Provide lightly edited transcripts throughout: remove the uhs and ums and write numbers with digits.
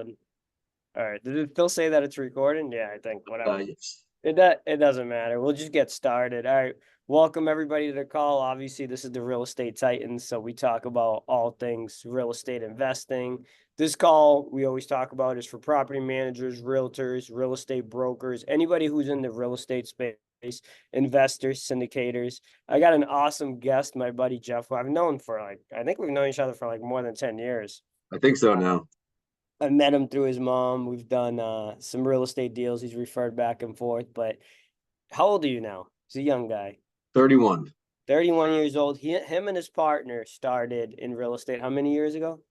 recording. All right. Did it still say that it's recording? Yeah, I think whatever. Yes. It doesn't matter. We'll just get started. All right. Welcome everybody to the call. Obviously, this is the Real Estate Titans, so we talk about all things real estate investing. This call we always talk about is for property managers, realtors, real estate brokers, anybody who's in the real estate space, investors, syndicators. I got an awesome guest, my buddy Jeff, who I've known for I think we've known each other for like more than 10 years. I think so now. I met him through his mom. We've done some real estate deals. He's referred back and forth. But how old are you now? He's a young guy, 31. 31 years old. Him and his partner started in real estate how many years ago?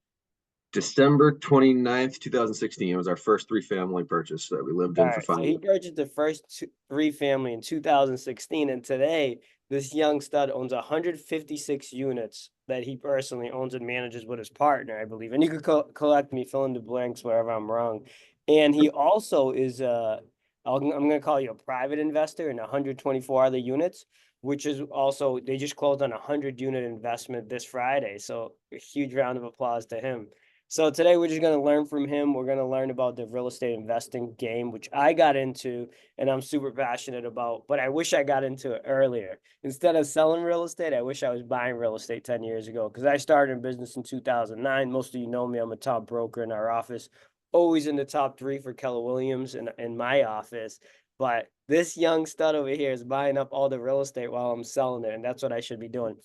December 29th, 2016. It was our first three-family purchase that we lived All in for right, so 5 years. he purchased the first three family in 2016, and today this young stud owns 156 units that he personally owns and manages with his partner, I believe. And you could collect me, fill in the blanks wherever I'm wrong. And he also is I'm going to call you a private investor in 124 other units, which is also they just closed on a 100-unit investment this Friday. So a huge round of applause to him. So today we're just going to learn from him. We're going to learn about the real estate investing game, which I got into and I'm super passionate about, but I wish I got into it earlier. Instead of selling real estate, I wish I was buying real estate 10 years ago because I started in business in 2009. Most of you know me. I'm a top broker in our office, always in the top three for Keller Williams in my office. But this young stud over here is buying up all the real estate while I'm selling it, and that's what I should be doing.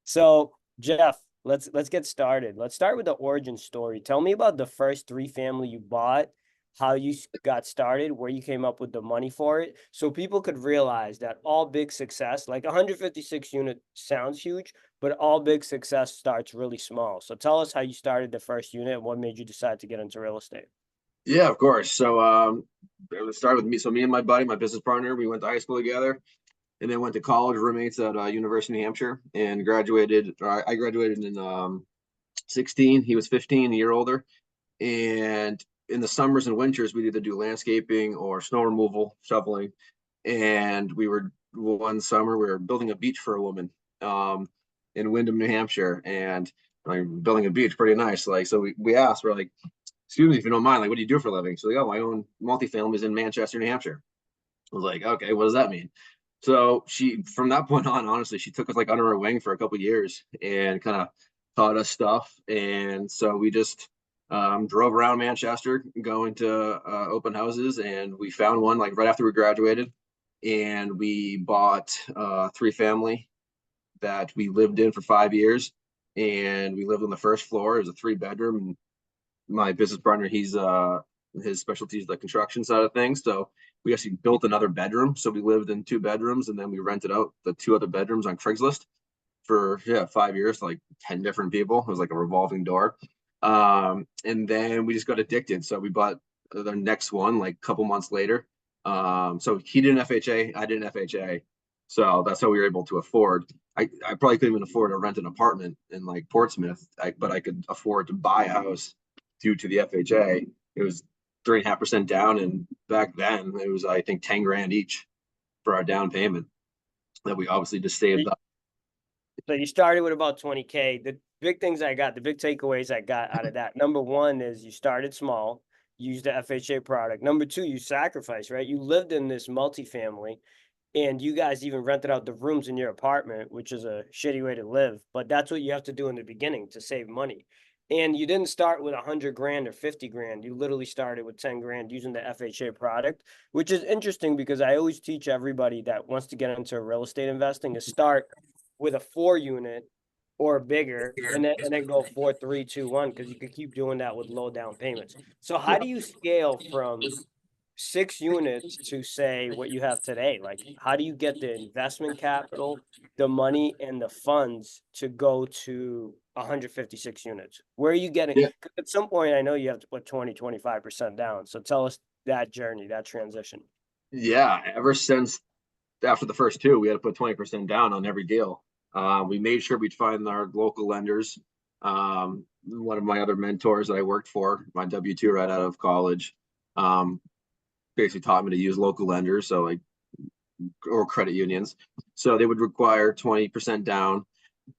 So, Jeff, let's get started. Let's start with the origin story. Tell me about the first three family you bought, how you got started, where you came up with the money for it, so people could realize that all big success, like 156 unit sounds huge, but all big success starts really small. So tell us how you started the first unit and what made you decide to get into real estate. Yeah, of course. So it would start with me. So me and my buddy, my business partner, we went to high school together and then went to college, roommates at University of New Hampshire, and graduated. I graduated in 16. He was 15, a year older. And in the summers and winters, we'd either do landscaping or snow removal, shoveling. And one summer, we were building a beach for a woman in Windham, New Hampshire. And like building a beach, pretty nice. Like, so we asked, we're like, excuse me if you don't mind, like, what do you do for a living? So like, oh, I own multifamilies in Manchester, New Hampshire. I was like, okay, what does that mean? So from that point on, honestly, she took us like under her wing for a couple of years and kind of taught us stuff. And so we just drove around Manchester, going to open houses, and we found one like right after we graduated, and we bought three family that we lived in for 5 years, and we lived on the first floor. It was a 3 bedroom. My business partner, his specialty is the construction side of things. So we actually built another bedroom. So we lived in 2 bedrooms, and then we rented out the two other bedrooms on Craigslist for 5 years to like 10 different people. It was like a revolving door. And then we just got addicted. So we bought the next one like a couple months later. So he did an FHA, I did an FHA. So that's how we were able to afford. I probably couldn't even afford to rent an apartment in like Portsmouth, but I could afford to buy a house due to the FHA. It was 3.5% down, and back then it was I think 10 grand each for our down payment that we obviously just saved up. So you started with about 20K. The big takeaways I got out of that. Number one is you started small, used the FHA product. Number two, you sacrificed, right? You lived in this multifamily and you guys even rented out the rooms in your apartment, which is a shitty way to live, but that's what you have to do in the beginning to save money. And you didn't start with 100 grand or 50 grand. You literally started with 10 grand using the FHA product, which is interesting because I always teach everybody that wants to get into real estate investing to start with a 4 unit or bigger and then go 4, 3, 2, 1 because you could keep doing that with low down payments. So how do you scale from 6 units to say what you have today? Like, how do you get the investment capital, the money, and the funds to go to 156 units? Where are you getting? Yeah, At some point, I know you have to put 20, 25% down. So tell us that journey, that transition. yeah. Ever since after the first two, we had to put 20% down on every deal. We made sure we'd find our local lenders. One of my other mentors that I worked for, my W-2 right out of college, basically taught me to use local lenders, so like or credit unions. So they would require 20% down.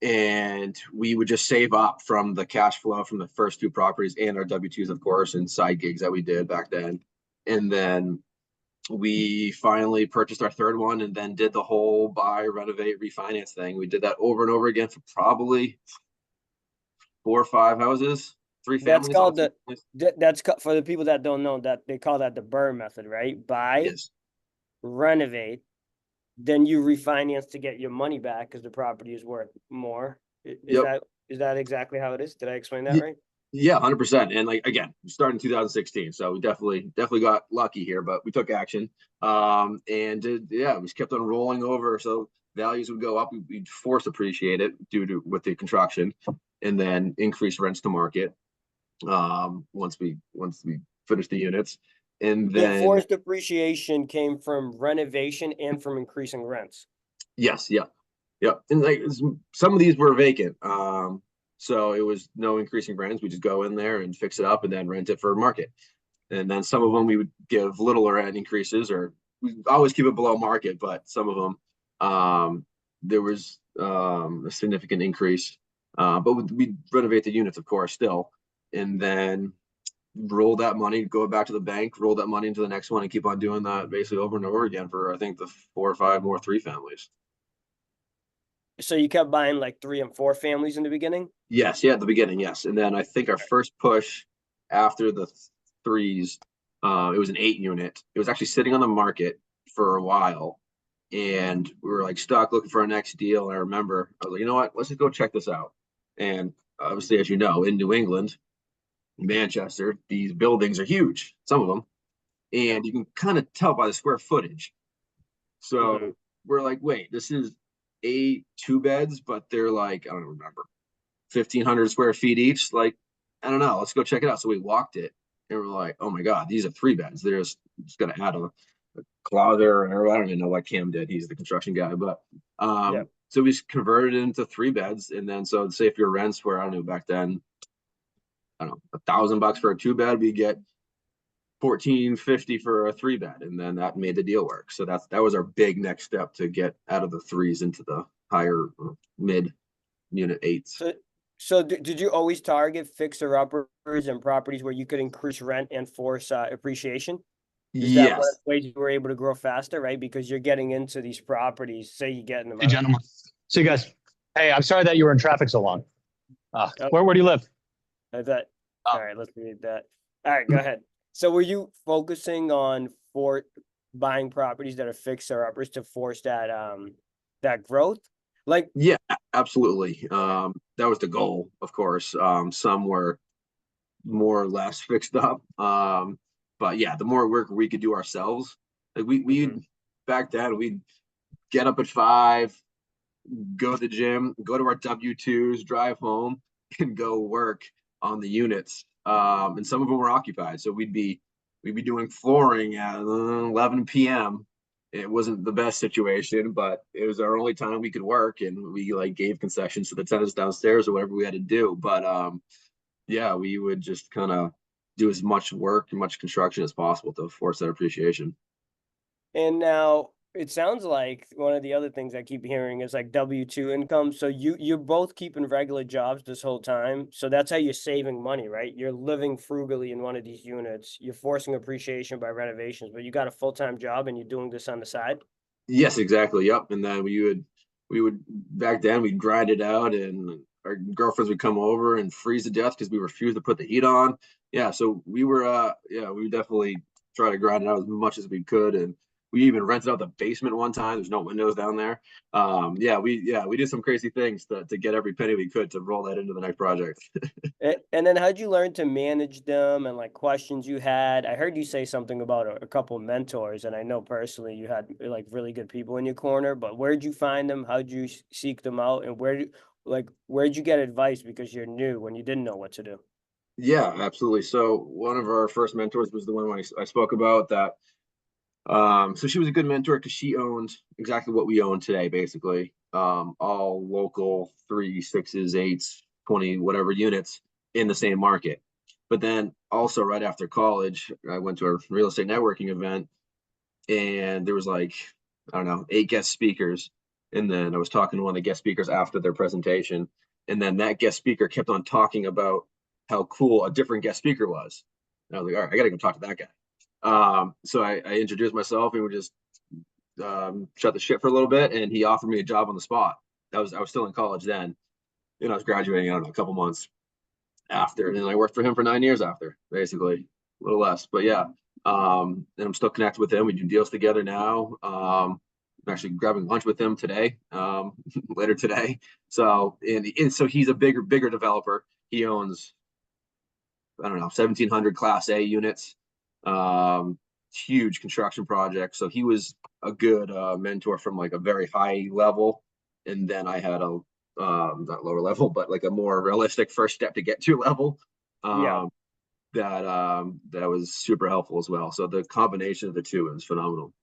and we would just save up from the cash flow from the first two properties and our W-2s, of course, and side gigs that we did back then. And then we finally purchased our third one and then did the whole buy, renovate, refinance thing. We did that over and over again for probably 4 or 5 houses, three That's families, all called three the families. for the people that don't know, that they call that the BRRRR method, right? Buy, Yes. renovate, then you refinance to get your money back because the property is worth more. Is Yep. that exactly how it is? Did I explain that right? Yeah, 100%. And like again, we started in 2016, so we definitely got lucky here, but we took action. And yeah, we just kept on rolling over. So values would go up. We'd force appreciate it due to with the construction, and then increase rents to market. Once we finish the units, and So then forced appreciation came from renovation and from increasing rents. yes, yeah, yeah, and like some of these were vacant. So it was no increasing rents. We just go in there and fix it up and then rent it for market. And then some of them we would give little or rent increases, or we always keep it below market, but some of them there was a significant increase. But we renovate the units, of course, still, and then roll that money, go back to the bank, roll that money into the next one, and keep on doing that basically over and over again for I think the 4 or 5 more three families. So you kept buying like 3 and 4 families in the beginning? Yes, yeah, at the beginning, yes. And then I think our first push after the threes, it was an 8 unit. It was actually sitting on the market for a while. And we were like stuck looking for our next deal. And I remember I was like, you know what? Let's just go check this out. And obviously, as you know, in New England, Manchester, these buildings are huge, some of them. Yep. And you can kind of tell by the square footage. Mhm. So we're like, wait, this is 8 2 beds, but they're like, I don't remember, 1,500 square feet each. Like, I don't know. Let's go check it out. So we walked it and we're like, oh my God, these are 3 beds. They're just going to add a closet, or I don't even know what Cam did. He's the construction guy. But Yep. so we just converted it into 3 beds. And then, so say if your rents were, I don't know, back then, I don't know, $1,000 for a 2 bed, we get 1450 for a 3 bed. And then that made the deal work. So that was our big next step to get out of the threes into the higher mid unit eights. So, so did you always target fixer uppers and properties where you could increase rent and force appreciation? Is that one of Yes. the ways you were able to grow faster, right? Because you're getting into these properties, say you get in them Hey, out of, gentlemen. See you guys. Hey, I'm sorry that you were in traffic so long. oh, Where do you live? I thought, Oh, all right, let's read that. All right, go ahead. So were you focusing on for buying properties that are fixer uppers to force that growth? Like, Yeah, absolutely. okay. That was the goal, of course. Some were more or less fixed up. But yeah, the more work we could do ourselves, like we Mhm. back then we'd get up at 5, go to the gym, go to our W-2s, drive home, and go work on the units. And some of them were occupied, so we'd be doing flooring at 11 p.m. It wasn't the best situation, but it was our only time we could work, and we like gave concessions to the tenants downstairs or whatever we had to do. But yeah, we would just kind of do as much work and much construction as possible to force that appreciation. And now it sounds like one of the other things I keep hearing is like W-2 income. So you're both keeping regular jobs this whole time. So that's how you're saving money, right? You're living frugally in one of these units. You're forcing appreciation by renovations, but you got a full-time job and you're doing this on the side. Yes, exactly. Yep. And then we would back then we'd grind it out, and our girlfriends would come over and freeze to death because we refused to put the heat on. Yeah, so we were yeah, we would definitely try to grind it out as much as we could. And we even rented out the basement one time. There's no windows down there. Yeah, we did some crazy things to get every penny we could to roll that into the next project. And then how'd you learn to manage them and like questions you had? I heard you say something about a couple of mentors, and I know personally you had like really good people in your corner, but where'd you find them? How'd you seek them out? And where'd you get advice because you're new when you didn't know what to do? Yeah, absolutely. So one of our first mentors was the one I spoke about that. So she was a good mentor because she owned exactly what we own today, basically. All local 3 6s, 8s, 20, whatever units in the same market. But then also right after college, I went to a real estate networking event, and there was like, I don't know, 8 guest speakers. And then I was talking to one of the guest speakers after their presentation. And then that guest speaker kept on talking about how cool a different guest speaker was. And I was like, all right, I got to go talk to that guy. So I introduced myself and we just shut the shit for a little bit. And he offered me a job on the spot. I was still in college then. And I was graduating, I don't know, a couple months after. And I worked for him for 9 years after, basically, a little less. But yeah, and I'm still connected with him. We do deals together now. I'm actually grabbing lunch with him today, later today. So, and so he's a bigger developer. He owns, I don't know, 1,700 Class A units, huge construction project. So he was a good mentor from like a very high level. And then I had a not lower level, but like a more realistic first step to get to level. Yeah. That was super helpful as well. So the combination of the two is phenomenal.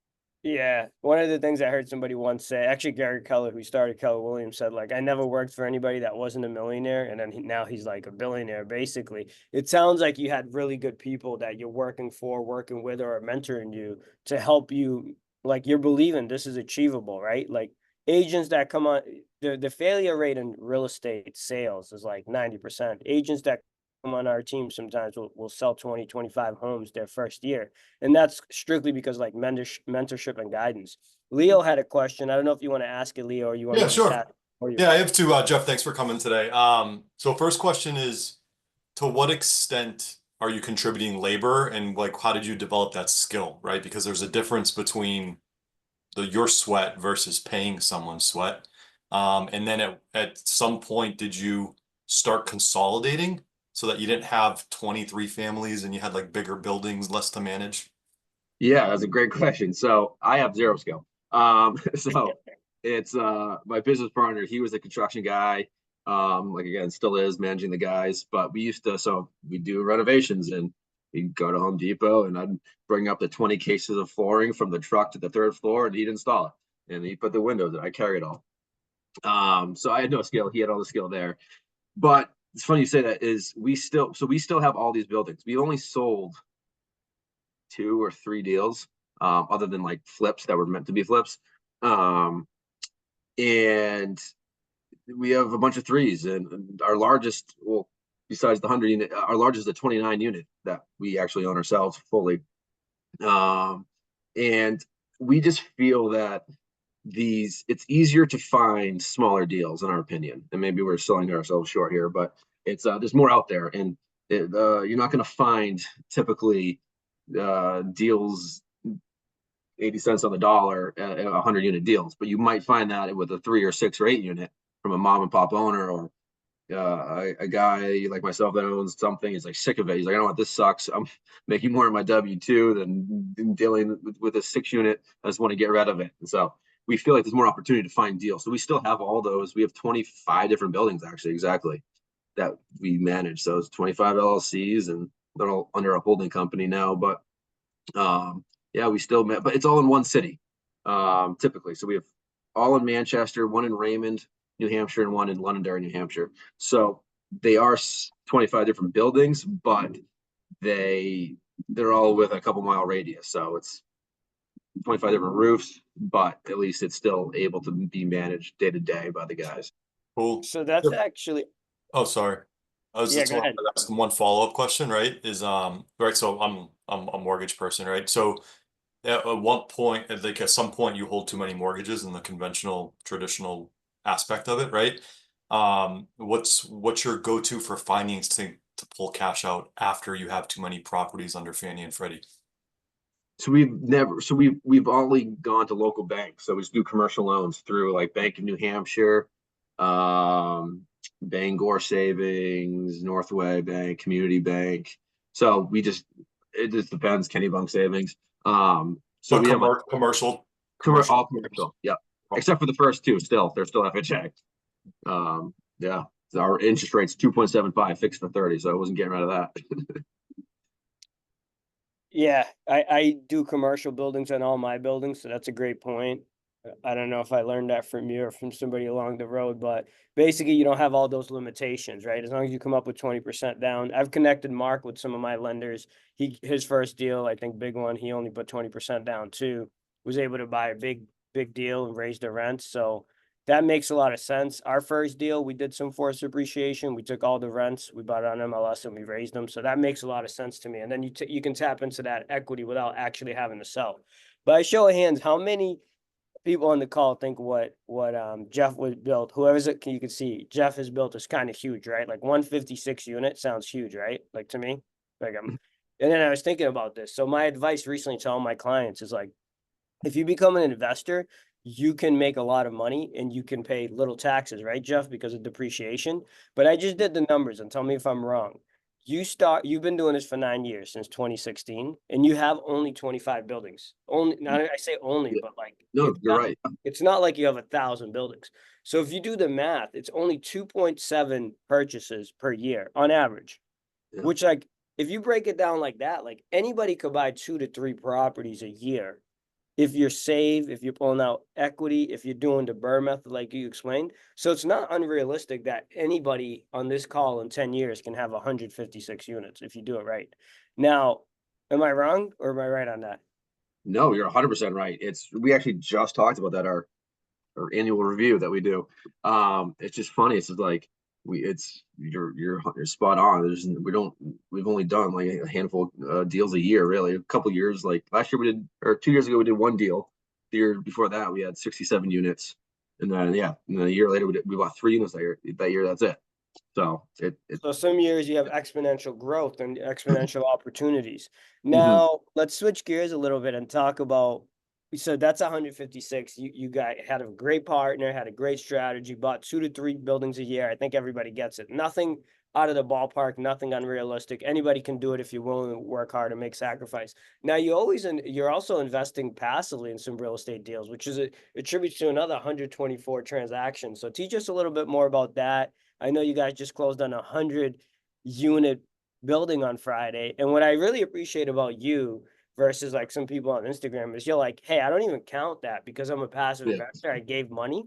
Yeah, one of the things I heard somebody once say, actually Gary Keller, who started Keller Williams, said like, I never worked for anybody that wasn't a millionaire, and then now he's like a billionaire. Basically, it sounds like you had really good people that you're working for, working with, or are mentoring you to help you. Like you're believing this is achievable, right? Like agents that come on, the failure rate in real estate sales is like 90%. Agents that come on our team sometimes will sell 20, 25 homes their first year. And that's strictly because like mentorship and guidance. Leo had a question. I don't know if you want to ask it, Leo, or you want Yeah, me to just sure. ask for you. Yeah, I have two. Jeff, thanks for coming today. So first question is, to what extent are you contributing labor, and like how did you develop that skill, right? Because there's a difference between your sweat versus paying someone's sweat. And then at some point, did you start consolidating so that you didn't have 23 families and you had like bigger buildings, less to manage? Yeah, that's a great question. So I have zero skill. So it's my business partner, he was a construction guy. Like again, still is managing the guys, but we do renovations and we'd go to Home Depot and I'd bring up the 20 cases of flooring from the truck to the third floor and he'd install it. And he put the windows in. I carry it all. So I had no skill. He had all the skill there. But it's funny you say that is we still have all these buildings. We only sold 2 or 3 deals, other than like flips that were meant to be flips. And we have a bunch of threes, and our largest, well, besides the 100 unit, our largest is the 29 unit that we actually own ourselves fully. And we just feel that it's easier to find smaller deals in our opinion, and maybe we're selling ourselves short here, but it's there's more out there, and you're not going to find typically deals 80 cents on the dollar at 100 unit deals, but you might find that with a 3 or 6 or 8 unit from a mom and pop owner, or a guy like myself that owns something. He's like sick of it. He's like, I don't want this, sucks. I'm making more in my W-2 than dealing with a 6 unit. I just want to get rid of it. And so we feel like there's more opportunity to find deals. So we still have all those. We have 25 different buildings, actually, exactly, that we manage. So it's 25 LLCs, and they're all under a holding company now. But yeah, we still met, but it's all in one city, typically. So we have all in Manchester, one in Raymond, New Hampshire, and one in Londonderry, New Hampshire. So they are 25 different buildings, but they're all with a couple mile radius. So it's 25 different roofs, but at least it's still able to be managed day to day by the guys. Cool. So that's Yep. actually, Oh, sorry. I was yeah, just go ahead. asking one follow-up question, right? Right, so I'm a mortgage person, right? So at what point, at some point you hold too many mortgages in the conventional, traditional aspect of it, right? What's your go-to for financing to pull cash out after you have too many properties under Fannie and Freddie? So we've only gone to local banks. So we just do commercial loans through like Bank of New Hampshire, Bangor Savings, Northway Bank, Community Bank. So it just depends. Kennybunk Savings. So we have like commercial, all commercial. Yeah, except for the first two. They're still FHA. Yeah, our interest rate's 2.75 fixed for 30. So I wasn't getting rid of that. Yeah, I do commercial buildings on all my buildings, so that's a great point. I don't know if I learned that from you or from somebody along the road, but basically you don't have all those limitations, right? As long as you come up with 20% down. I've connected Mark with some of my lenders. His first deal, I think big one, he only put 20% down too. Was able to buy a big deal and raise the rent. So that makes a lot of sense. Our first deal, we did some forced appreciation. We took all the rents, we bought it on MLS and we raised them. So that makes a lot of sense to me. And then you can tap into that equity without actually having to sell. By a show of hands, how many people on the call think what Jeff was built, whoever's it, you can see Jeff has built is kind of huge, right? Like 156 unit sounds huge, right? Like to me, like and then I was thinking about this. So my advice recently to all my clients is like, if you become an investor, you can make a lot of money and you can pay little taxes, right, Jeff, because of depreciation. But I just did the numbers and tell me if I'm wrong. You've been doing this for 9 years, since 2016, and you have only 25 buildings. Only, not I say only, Yeah. but like No, it's you're not, right. it's not like you have 1,000 buildings. So if you do the math, it's only 2.7 purchases per year on average, Yeah. which like if you break it down like that, like anybody could buy 2 to 3 properties a year if you're safe, if you're pulling out equity, if you're doing the Burr method like you explained. So it's not unrealistic that anybody on this call in 10 years can have 156 units if you do it right. Now, am I wrong or am I right on that? No, you're 100% right. We actually just talked about that our annual review that we do. It's just funny. It's just like you're spot on. We've only done like a handful deals a year, really. A couple years, like last year we did, or 2 years ago we did one deal. The year before that we had 67 units, and then a year later we bought 3 units that year. That year, that's it. So So some years you have exponential growth and exponential opportunities. Mhm. Now let's switch gears a little bit and talk about. So that's 156. You had a great partner, had a great strategy, bought 2 to 3 buildings a year. I think everybody gets it. Nothing out of the ballpark, nothing unrealistic. Anybody can do it if you're willing to work hard and make sacrifice. Now you're also investing passively in some real estate deals, which is attributes to another 124 transactions. So teach us a little bit more about that. I know you guys just closed on 100-unit building on Friday. And what I really appreciate about you versus like some people on Instagram is you're like, hey, I don't even count that because I'm a passive Yeah. investor. I gave money.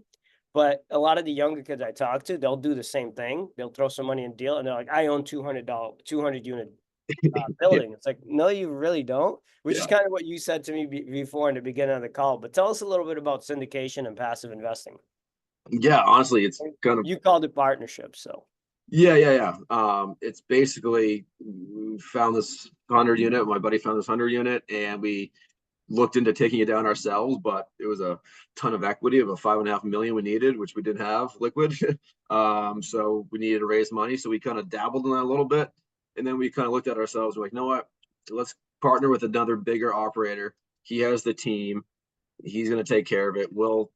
But a lot of the younger kids I talk to, they'll do the same thing. They'll throw some money in deal and they're like, I own $200 unit Yeah. building. It's like, no, you really don't, which is Yeah. kind of what you said to me before in the beginning of the call. But tell us a little bit about syndication and passive investing. Yeah, honestly, it's kind of You called it partnership, so. yeah. It's basically we found this 100 unit. My buddy found this 100 unit, and we looked into taking it down ourselves, but it was a ton of equity of a 5.5 million we needed, which we didn't have liquid. So we needed to raise money. So we kind of dabbled in that a little bit, and then we kind of looked at ourselves. We're like, you know what? Let's partner with another bigger operator. He has the team. He's going to take care of it. We'll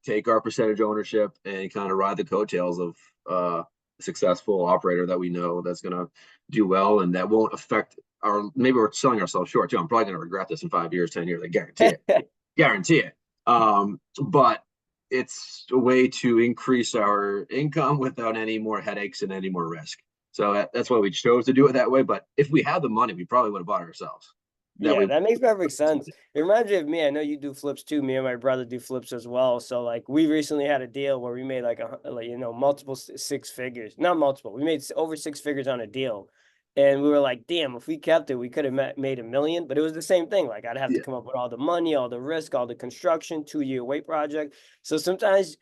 take our percentage ownership and kind of ride the coattails of a successful operator that we know that's going to do well, and that won't affect maybe we're selling ourselves short too. I'm probably going to regret this in 5 years, 10 years. I guarantee it. But it's a way to increase our income without any more headaches and any more risk. So that's why we chose to do it that way. But if we had the money, we probably would have bought it ourselves. Yeah, that makes perfect sense. It reminds me of me. I know you do flips too. Me and my brother do flips as well. So like we recently had a deal where we made like multiple 6 figures. Not multiple. We made over 6 figures on a deal. And we were like, damn, if we kept it, we could have made $1 million. But it was the same thing. Like I'd have to Yeah. come up with all the money, all the risk, all the construction, 2-year wait project. So sometimes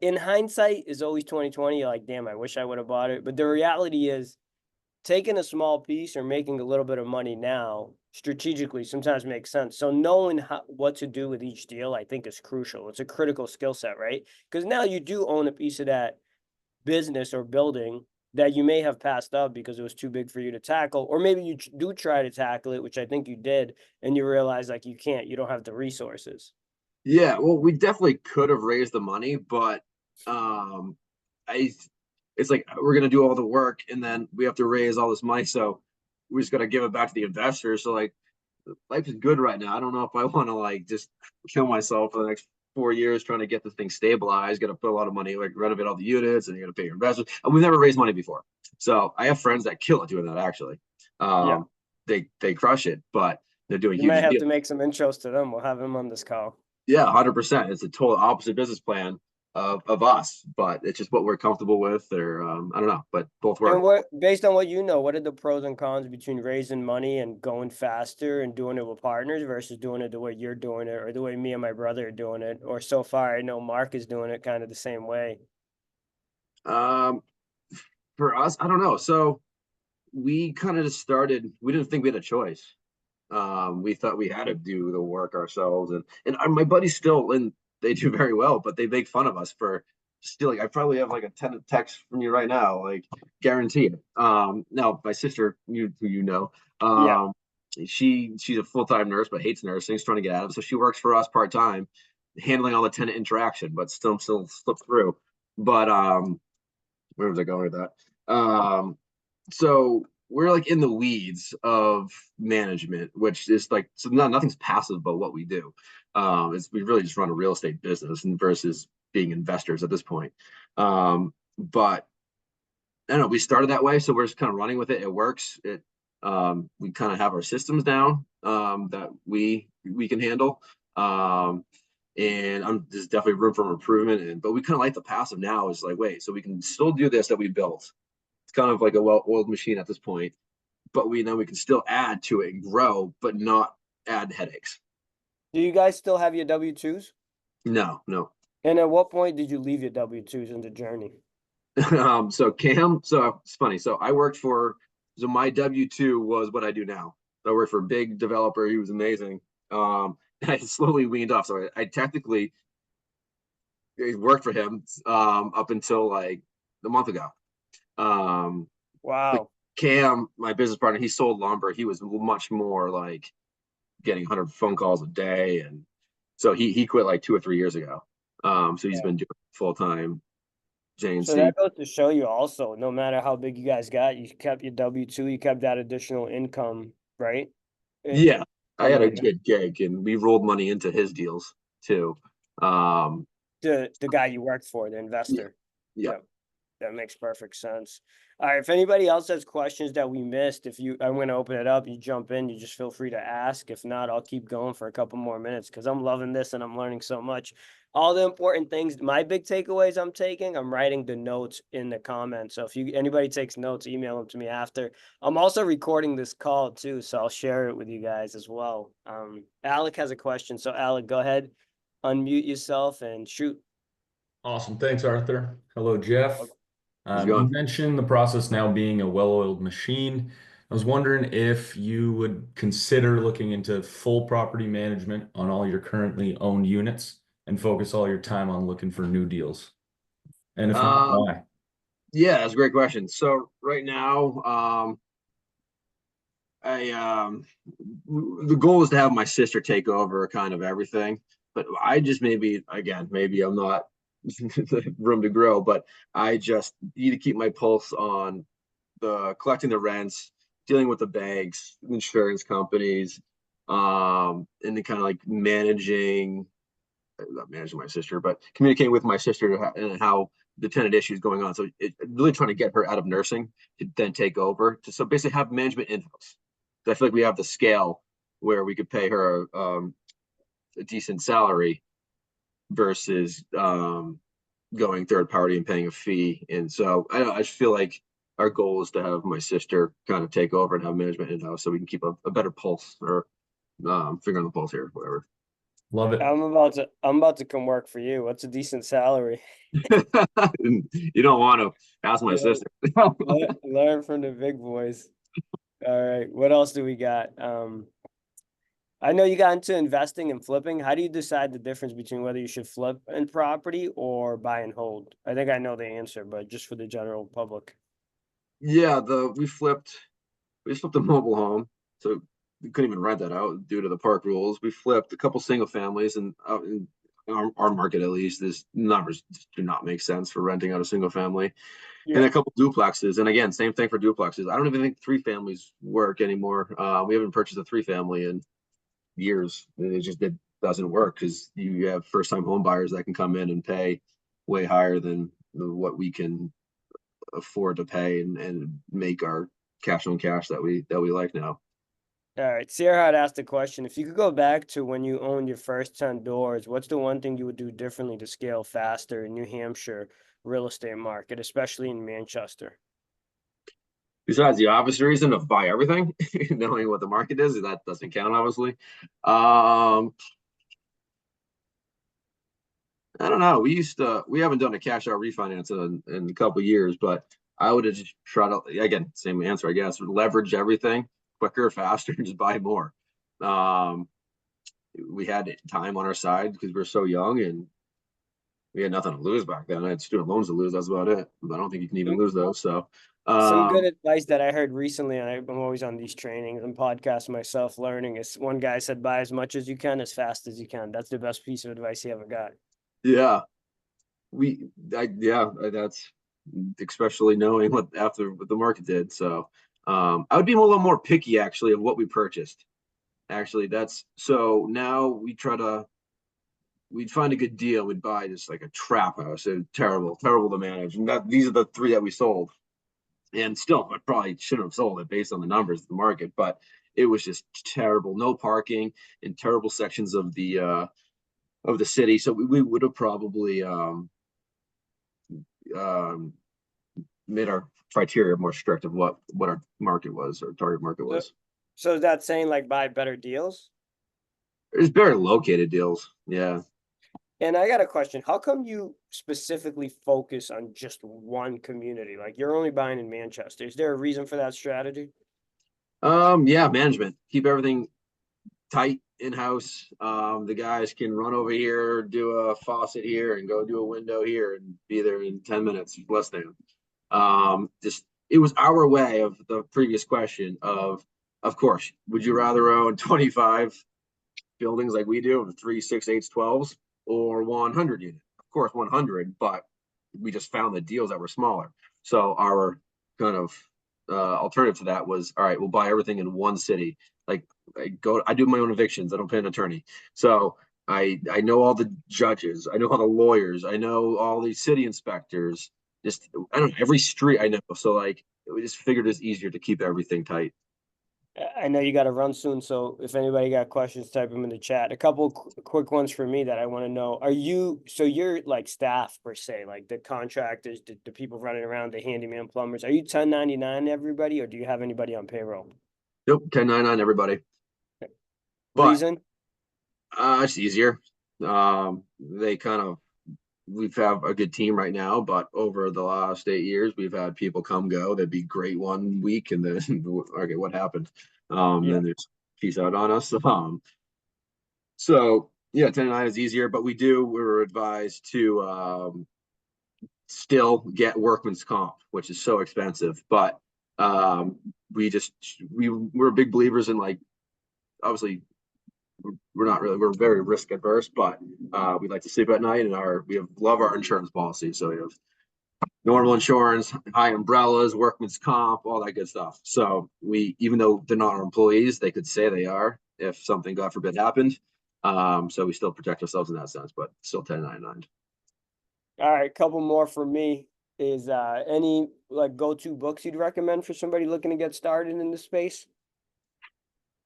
in hindsight is always 2020. You're like, damn, I wish I would have bought it. But the reality is taking a small piece or making a little bit of money now strategically sometimes makes sense. So knowing what to do with each deal, I think is crucial. It's a critical skill set, right? Because now you do own a piece of that business or building that you may have passed up because it was too big for you to tackle, or maybe you do try to tackle it, which I think you did, and you realize like you can't, you don't have the resources. Yeah, well, we definitely could have raised the money, but I it's like we're gonna do all the work and then we have to raise all this money, so we just gotta give it back to the investors. So like life is good right now. I don't know if I want to like just kill myself for the next 4 years trying to get this thing stabilized. Got to put a lot of money, like renovate all the units, and you got to pay your investors. And we've never raised money before, so I have friends that kill it doing that. Actually, Yeah, they crush it, but they're doing you might huge have deals. to make some intros to them. We'll have them on this call. Yeah, 100%. It's a total opposite business plan. of us, but it's just what we're comfortable with, or I don't know, but both work. And what, based on what you know, what are the pros and cons between raising money and going faster and doing it with partners versus doing it the way you're doing it or the way me and my brother are doing it? Or so far, I know Mark is doing it kind of the same way. Um, for us, I don't know. So we kind of just started. We didn't think we had a choice. We thought we had to do the work ourselves, and my buddies still, and they do very well, but they make fun of us for stealing. I probably have like a 10 text from you right now, like guaranteed. Now my sister, who you know, Yeah. she's a full-time nurse but hates nursing. She's trying to get out of it, so she works for us part-time, handling all the tenant interaction, but still slips through. But where was I going with that? So we're like in the weeds of management, which is like, so nothing's passive about what we do. We really just run a real estate business and versus being investors at this point. But I don't know, we started that way, so we're just kind of running with it. It works. We kind of have our systems down that we can handle. And there's definitely room for improvement. But we kind of like the passive now is like, wait, so we can still do this that we built. It's kind of like a well-oiled machine at this point, but we can still add to it and grow, but not add headaches. Do you guys still have your W-2s? No. And at what point did you leave your W-2s in the journey? So it's funny. So my W-2 was what I do now. I worked for a big developer. He was amazing. And I slowly weaned off. So I technically worked for him up until like a month ago. But Wow. Cam, my business partner, he sold lumber. He was much more like getting 100 phone calls a day, and so he quit like 2 or 3 years ago. So he's been doing full time So JNC. that goes to show you also, no matter how big you guys got, you kept your W-2, you kept that additional income, right? Yeah, I had a Coming in. good gig, and we rolled money into his deals too. Um, The guy you worked for, the yeah, investor. yeah. Yep. That makes perfect sense. All right, if anybody else has questions that we missed, I'm going to open it up. You jump in, you just feel free to ask. If not, I'll keep going for a couple more minutes because I'm loving this and I'm learning so much. All the important things, my big takeaways I'm writing the notes in the comments. So if anybody takes notes, email them to me after. I'm also recording this call too, so I'll share it with you guys as well. Alec has a question. So Alec, go ahead, unmute yourself and shoot. Awesome. Thanks, Arthur. Hello, Jeff. How's it You going? mentioned the process now being a well-oiled machine. I was wondering if you would consider looking into full property management on all your currently owned units and focus all your time on looking for new deals. And if not, why? Yeah, that's a great question. So right now, the goal is to have my sister take over kind of everything, but I just maybe I'm not room to grow, but I just need to keep my pulse on the collecting the rents, dealing with the banks, insurance companies, and then kind of like not managing my sister, but communicating with my sister and how the tenant issue is going on. So really trying to get her out of nursing to then take over so basically have management in-house. I feel like we have the scale where we could pay her a decent salary versus going third party and paying a fee. And so I just feel like our goal is to have my sister kind of take over and have management in-house so we can keep a better pulse or finger on the pulse here, whatever. Love it. I'm about to come work for you. What's a decent salary? You don't want to ask my Yeah. sister. Learn from the big boys. All right. What else do we got? I know you got into investing and flipping. How do you decide the difference between whether you should flip in property or buy and hold? I think I know the answer, but just for the general public. Yeah, we flipped a mobile home, so we couldn't even rent that out due to the park rules. We flipped a couple single families, and out in our market at least, these numbers do not make sense for renting out a single family. And a couple duplexes. And again, same thing for duplexes. I don't even think 3 families work anymore. We haven't purchased a 3-family in years. It doesn't work because you have first time home buyers that can come in and pay way higher than what we can afford to pay and make our cash on cash that we like now. All right, Sierra had asked a question. If you could go back to when you owned your first 10 doors, what's the one thing you would do differently to scale faster in New Hampshire real estate market, especially in Manchester? Besides the obvious reason of buy everything, knowing what the market is, that doesn't count, obviously. I don't know. We haven't done a cash out refinance in a couple of years, but I would have just tried to, again, same answer, I guess, leverage everything quicker, faster, and just buy more. We had time on our side because we were so young and we had nothing to lose back then. I had student loans to lose. That's about it. I don't think you can even lose those. So, Some good advice that I heard recently, and I'm always on these trainings and podcasts myself learning, is one guy said, buy as much as you can, as fast as you can. That's the best piece of advice he ever got. yeah, that's especially knowing what the market did. So, I would be a little more picky actually of what we purchased. Actually, that's so now we'd find a good deal. We'd buy just like a trap house, and terrible to manage. And these are the three that we sold. And still, I probably shouldn't have sold it based on the numbers of the market, but it was just terrible. No parking in terrible sections of the city. So we would have probably made our criteria more strict of what our market was, or target market was. So is that saying like buy better deals? It's better located deals. Yeah. And I got a question. How come you specifically focus on just one community? Like you're only buying in Manchester. Is there a reason for that strategy? Yeah, management. Keep everything tight in-house. The guys can run over here, do a faucet here, and go do a window here and be there in 10 minutes, less than. Just it was our way of the previous question of course, would you rather own 25 buildings like we do, 3, 6, 8, 12s, or 100 units? Of course, 100, but we just found the deals that were smaller. So our kind of alternative to that was, all right, we'll buy everything in one city. Like I do my own evictions. I don't pay an attorney. So I know all the judges. I know all the lawyers. I know all the city inspectors. Just I don't know every street I know. So like we just figured it's easier to keep everything tight. I know you got to run soon, so if anybody got questions, type them in the chat. A couple quick ones for me that I want to know. So you're like staff per se, like the contractors, the people running around, the handyman plumbers. Are you 1099 everybody, or do you have anybody on payroll? Nope, 1099 everybody. But Reason? it's easier. They kind of we've have a good team right now, but over the last 8 years, we've had people come go. They'd be great one week, and then okay, what happened? Then there's peace out on us. So yeah, 1099 is easier, but we're advised to still get workman's comp, which is so expensive. But we're big believers in, like, obviously we're very risk adverse, but we like to sleep at night, and love our insurance policy. So we have normal insurance, high umbrellas, workman's comp, all that good stuff. So even though they're not our employees, they could say they are if something, God forbid, happened. So we still protect ourselves in that sense, but still 1099. All right, couple more for me. Is any like go-to books you'd recommend for somebody looking to get started in the space?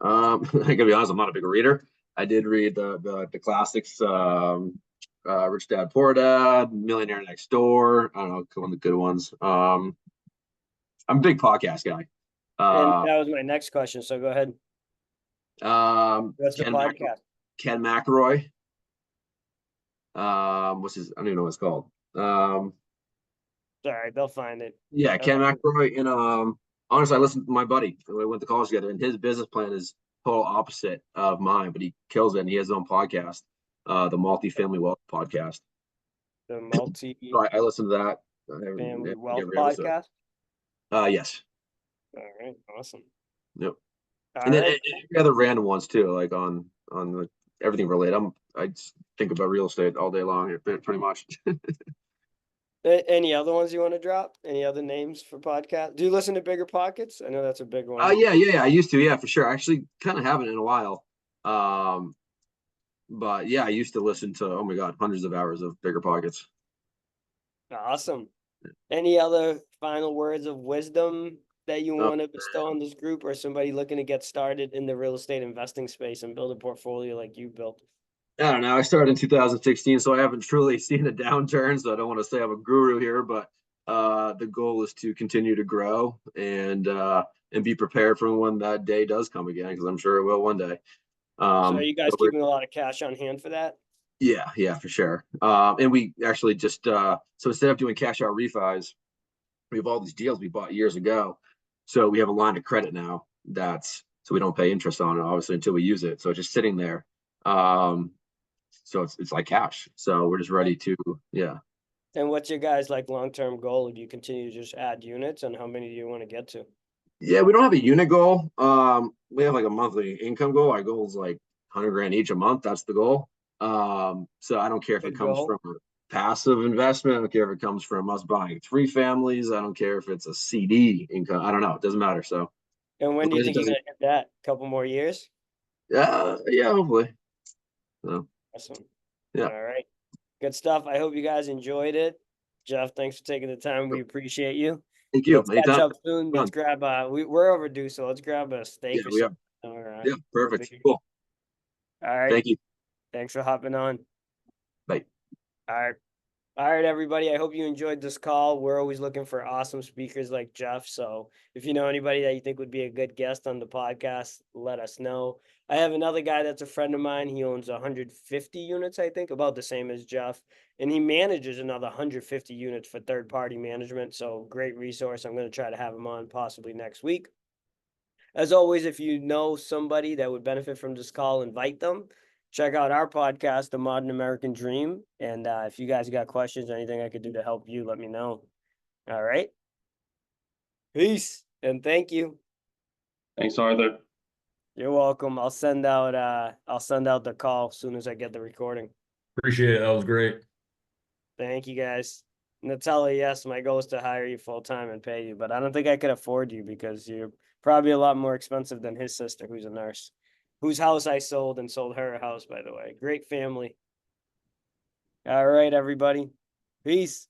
I gotta be honest, I'm not a big reader. I did read the classics, Rich Dad Poor Dad, Millionaire Next Door. I don't know, one of the good ones. I'm a big podcast guy. And that was my next question, so go ahead. That's the podcast. Ken McElroy. What's his? I don't even know what it's called. Sorry, they'll find it. Yeah, Ken McElroy. And honestly, I listened to my buddy. We went to college together, and his business plan is total opposite of mine, but he kills it, and he has his own podcast, the Multifamily Wealth Podcast. The I listened to that. Family Wealth Podcast? Yes. All right, awesome. Yep. And then other random ones too, like on the everything related. I just think about real estate all day long, pretty much. Any other ones you want to drop? Any other names for podcasts? Do you listen to Bigger Pockets? I know that's a big one. Yeah. I used to, yeah, for sure. I actually kind of haven't in a while. But yeah, I used to listen to, oh my God, hundreds of hours of Bigger Pockets. Awesome. Any other final words of wisdom that you Oh. want to bestow on this group, or somebody looking to get started in the real estate investing space and build a portfolio like you built? I don't know. I started in 2016, so I haven't truly seen a downturn. So I don't want to say I'm a guru here, but the goal is to continue to grow and be prepared for when that day does come again, because I'm sure it will one day. So are you guys so we're- keeping a lot of cash on hand for that? yeah, for sure. And we actually just so instead of doing cash out refis, we have all these deals we bought years ago. So we have a line of credit now that's so we don't pay interest on it, obviously, until we use it. So it's just sitting there. So it's like cash. So we're just ready to, yeah. And what's your guys' like long-term goal? Do you continue to just add units, and how many do you want to get to? Yeah, we don't have a unit goal. We have like a monthly income goal. Our goal is like 100 grand each a month. That's the goal. So I don't care if it Good comes goal. from a passive investment. I don't care if it comes from us buying 3 families. I don't care if it's a CD income. I don't know. It doesn't matter. So And when do you as long as it think you're doesn't, gonna hit that? Couple more years? yeah, hopefully. So Awesome. Yeah. All right. Good stuff. I hope you guys enjoyed it. Jeff, thanks for taking the time. We appreciate you. Thank you. Let's catch Anytime. up soon. Let's grab we're overdue, so let's grab a steak Yeah, or we are. something. Or, Yeah, perfect. beer. Cool. All right. Thank you. Thanks for hopping on. Bye. All right. All right, everybody. I hope you enjoyed this call. We're always looking for awesome speakers like Jeff. So if you know anybody that you think would be a good guest on the podcast, let us know. I have another guy that's a friend of mine. He owns 150 units, I think, about the same as Jeff. And he manages another 150 units for third-party management. So great resource. I'm going to try to have him on possibly next week. As always, if you know somebody that would benefit from this call, invite them. Check out our podcast, The Modern American Dream. And if you guys got questions or anything I could do to help you, let me know. All right. Peace and thank you. Thanks, Arthur. You're welcome. I'll send out the call as soon as I get the recording. Appreciate it. That was great. Thank you guys. Natalia, yes, my goal is to hire you full time and pay you, but I don't think I could afford you because you're probably a lot more expensive than his sister, who's a nurse, whose house I sold and sold her a house, by the way. Great family. All right, everybody. Peace.